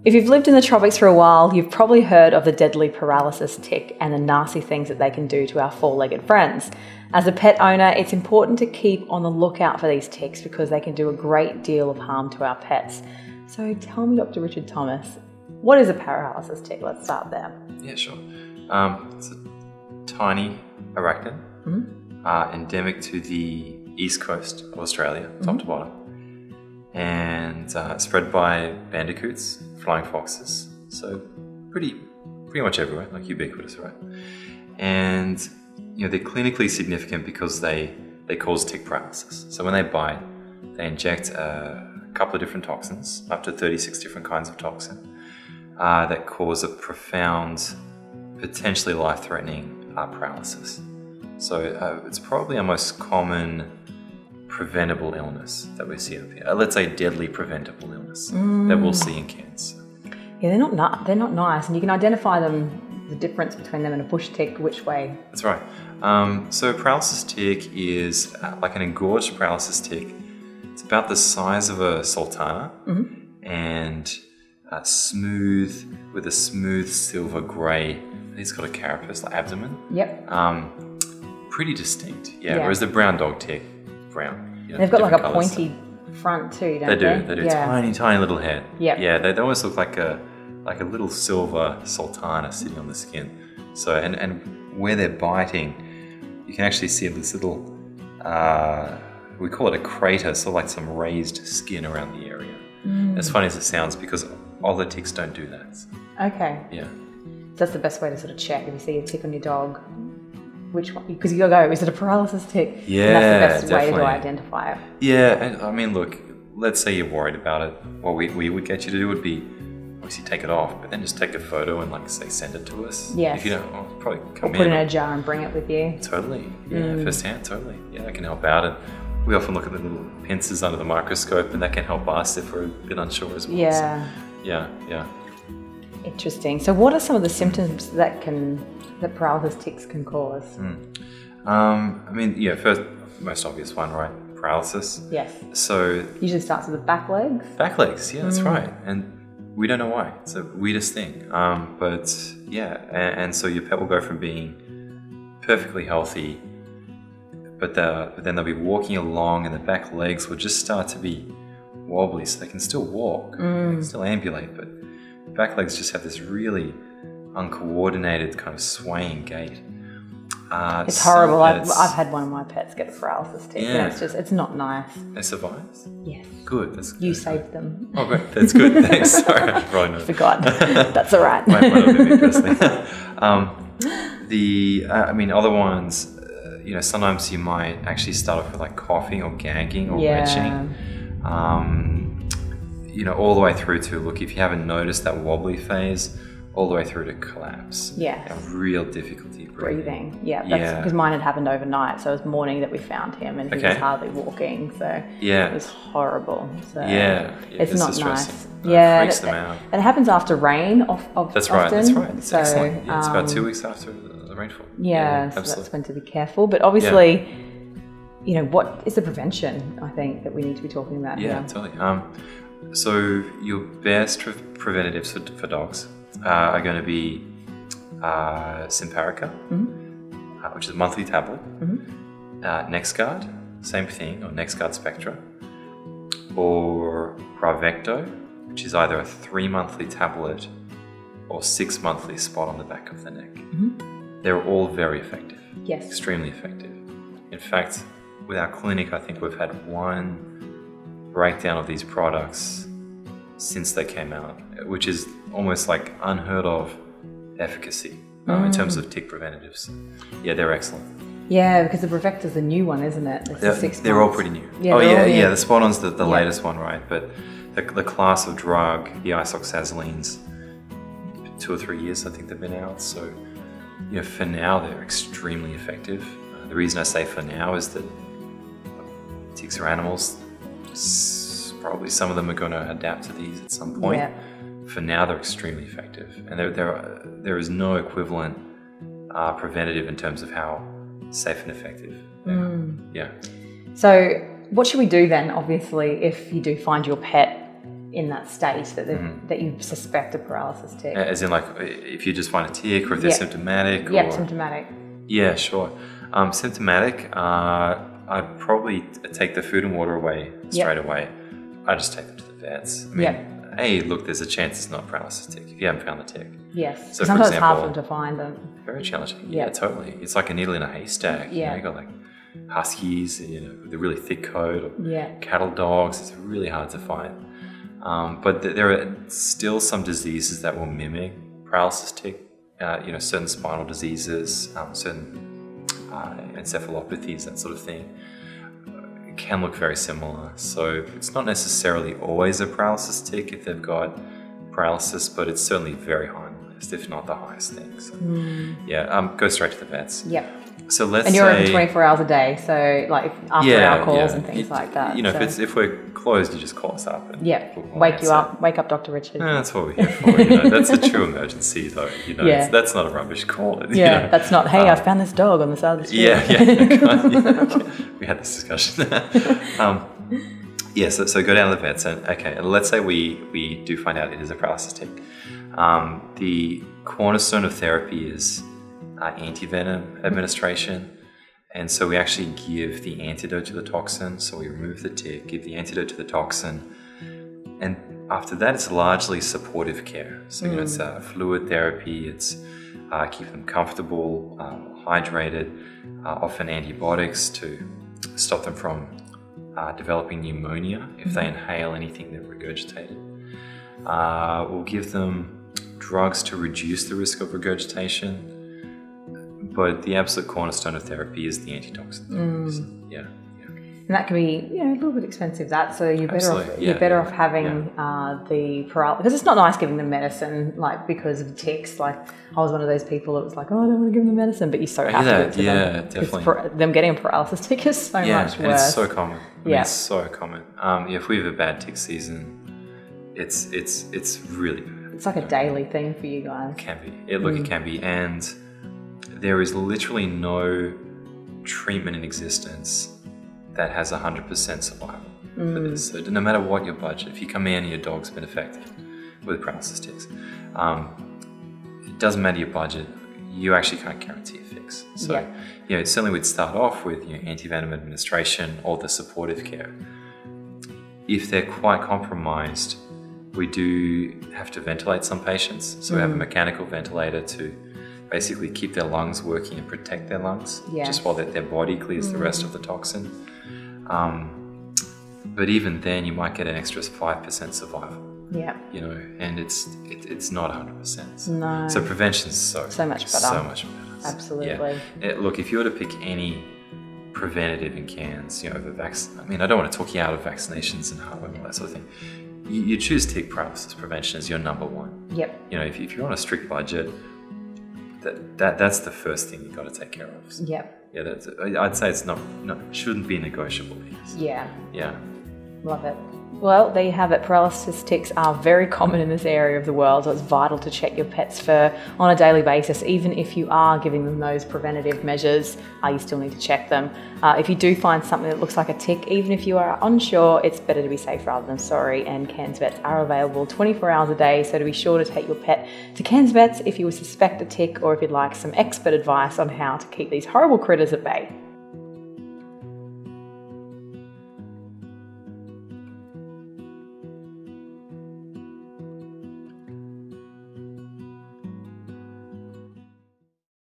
If you've lived in the tropics for a while, you've probably heard of the deadly paralysis tick and the nasty things that they can do to our four-legged friends. As a pet owner, it's important to keep on the lookout for these ticks because they can do a great deal of harm to our pets. So tell me, Dr. Richard Thomas, what is a paralysis tick? Let's start there. Yeah, sure. It's a tiny arachnid, endemic to the east coast of Australia, top to bottom, and spread by bandicoots, flying foxes, so pretty much everywhere, like ubiquitous, right? And they're clinically significant because they cause tick paralysis. So when they bite, they inject a couple of different toxins, up to 36 different kinds of toxin, that cause a profound, potentially life-threatening paralysis. So it's probably our most common preventable illness that we see up here. Let's say deadly preventable illness that we'll see in Cairns. Yeah, they're not nice, and you can identify them, the difference between them and a bush tick, which way? That's right. So a paralysis tick is like an engorged paralysis tick. It's about the size of a sultana and smooth, with a smooth silver grey. It's got a carapace, like abdomen. Yep. Pretty distinct, yeah. Whereas the brown dog tick, brown. They've got like a pointy front too, don't they? They do. Yeah. Tiny little head. Yep. Yeah, they almost look like a little silver sultana sitting on the skin. So, and where they're biting, you can actually see this little, we call it a crater, so like some raised skin around the area. As funny as it sounds, because all the ticks don't do that. Okay. Yeah. So that's the best way to sort of check if you see a tick on your dog. Which one? Because you gotta go, is it a paralysis tick? Yeah, and that's the best definitely. way to identify it. Yeah, and I mean, look, let's say you're worried about it. What we would get you to do would be obviously take it off, but then just take a photo and like say send it to us. Yes. If you don't, well, probably come or put it in a jar and bring it with you. Totally. Yeah, firsthand, totally. Yeah, that can help out. And we often look at the little pincers under the microscope, and that can help us if we're a bit unsure as well. Yeah. So, yeah. Interesting. So what are some of the symptoms that paralysis ticks can cause? I mean, yeah, first, most obvious one, right? Paralysis. Yes. So usually starts with the back legs. Back legs, yeah, that's right. And we don't know why. It's the weirdest thing. But yeah, and so your pet will go from being perfectly healthy, but then they'll be walking along and the back legs will just start to be wobbly, so they can still walk, they can still ambulate, but the back legs just have this really uncoordinated kind of swaying gait. It's horrible. I've had one of my pets get a paralysis tick, and it's not nice. They survived? Yes. Good. You saved them. Oh, great. That's good. Thanks. Sorry, I probably not. Forgot. That's all right. Might not be me personally. I mean, other ones, sometimes you might actually start off with like coughing or gagging or retching. All the way through to, look, if you haven't noticed that wobbly phase, all the way through to collapse. Yes. Real difficulty breathing. Yeah, that's because mine had happened overnight. So it was morning that we found him, and he was hardly walking. So it was horrible. So it's not nice. It freaks them out. And it happens after rain. That's right. It's excellent. Yeah, it's about 2 weeks after the rainfall. Yeah, so that's when to be careful. But obviously, what is the prevention? I think that we need to be talking about here. Yeah, totally. So your best preventatives for dogs are going to be Simparica, which is a monthly tablet, NexGard, same thing, or NexGard Spectra, or Bravecto, which is either a 3-monthly tablet or 6-monthly spot on the back of the neck. They're all very effective. Yes. Extremely effective. In fact, with our clinic, I think we've had one breakdown of these products since they came out, which is almost like unheard of efficacy in terms of tick preventatives. Yeah, they're excellent. Yeah, because the Bravecto's a new one, isn't it? They're all pretty new. Yeah, the spot-on's the latest one, right? But the class of drug, the isoxazolines, 2 or 3 years I think they've been out. So, for now they're extremely effective. The reason I say for now is that ticks are animals. Probably some of them are going to adapt to these at some point. Yeah. For now, they're extremely effective, and there is no equivalent preventative in terms of how safe and effective. Yeah. So, what should we do then? Obviously, if you do find your pet in that state that that you suspect a paralysis tick. As in, like, if you just find a tick, or if they're symptomatic? Yep, symptomatic. Yeah, sure. Symptomatic, I'd probably take the food and water away straight away. I just take them to the vets. I mean, hey, look, there's a chance it's not a paralysis tick if you haven't found the tick. Yes. So sometimes for example, it's hard for them to find them. Very challenging. Yeah, totally. It's like a needle in a haystack. Yeah. You got like huskies, with a really thick coat, or cattle dogs. It's really hard to find. But there are still some diseases that will mimic paralysis tick. Certain spinal diseases, certain encephalopathies, that sort of thing, can look very similar. So it's not necessarily always a paralysis tick if they've got paralysis, but it's certainly very high on the list, if not the highest thing. So go straight to the vets. Yep. So let's and you're open 24 hours a day, so like after our calls and things like that. If we're closed, you just call us up. And wake up, Dr. Richard. That's what we're here for. That's a true emergency, though. That's not a rubbish call. That's not. Hey, I found this dog on the side of the street. We had this discussion. So go down to the vets, and let's say we do find out it is a paralysis tick. The cornerstone of therapy is anti-venom administration, and so we actually give the antidote to the toxin. So we remove the tick, give the antidote to the toxin, and after that it's largely supportive care. So it's fluid therapy, it's keep them comfortable, hydrated, often antibiotics to stop them from developing pneumonia if they inhale anything they've regurgitated. We'll give them drugs to reduce the risk of regurgitation. But the absolute cornerstone of therapy is the antitoxin therapies. And that can be a little bit expensive. So you're better off having the paralysis, because it's not nice giving them medicine because of the ticks. Like I was one of those people that was like, oh, I don't want to give them medicine, but you so have to give it to them. Definitely. Them getting a paralysis tick is so much worse. And it's so common. It's so common. If we have a bad tick season, it's really bad. It's like a daily thing for you guys. It can be. It can be, and there is literally no treatment in existence that has 100% survival for this. So no matter what your budget, if you come in and your dog's been affected with paralysis ticks, it doesn't matter your budget, you actually can't guarantee a fix. So certainly we'd start off with anti-venom administration or the supportive care. If they're quite compromised, we do have to ventilate some patients. So we have a mechanical ventilator to basically keep their lungs working and protect their lungs, just while their body clears the rest of the toxin. But even then, you might get an extra 5% survival. And it's not 100%. No. So prevention is so much better. So much better. Absolutely. Look, if you were to pick any preventative in Cairns, over vaccine. I mean, I don't want to talk you out of vaccinations and heartworm and all that sort of thing. You choose tick paralysis prevention as your number one. If you're on a strict budget, that's the first thing you've got to take care of. I'd say it's not shouldn't be negotiable. Love it. Well, there you have it. Paralysis ticks are very common in this area of the world, so it's vital to check your pet's fur on a daily basis. Even if you are giving them those preventative measures, you still need to check them. If you do find something that looks like a tick, even if you are unsure, it's better to be safe rather than sorry, and Cairns Vets are available 24 hours a day, so to be sure to take your pet to Cairns Vets if you suspect a tick or if you'd like some expert advice on how to keep these horrible critters at bay.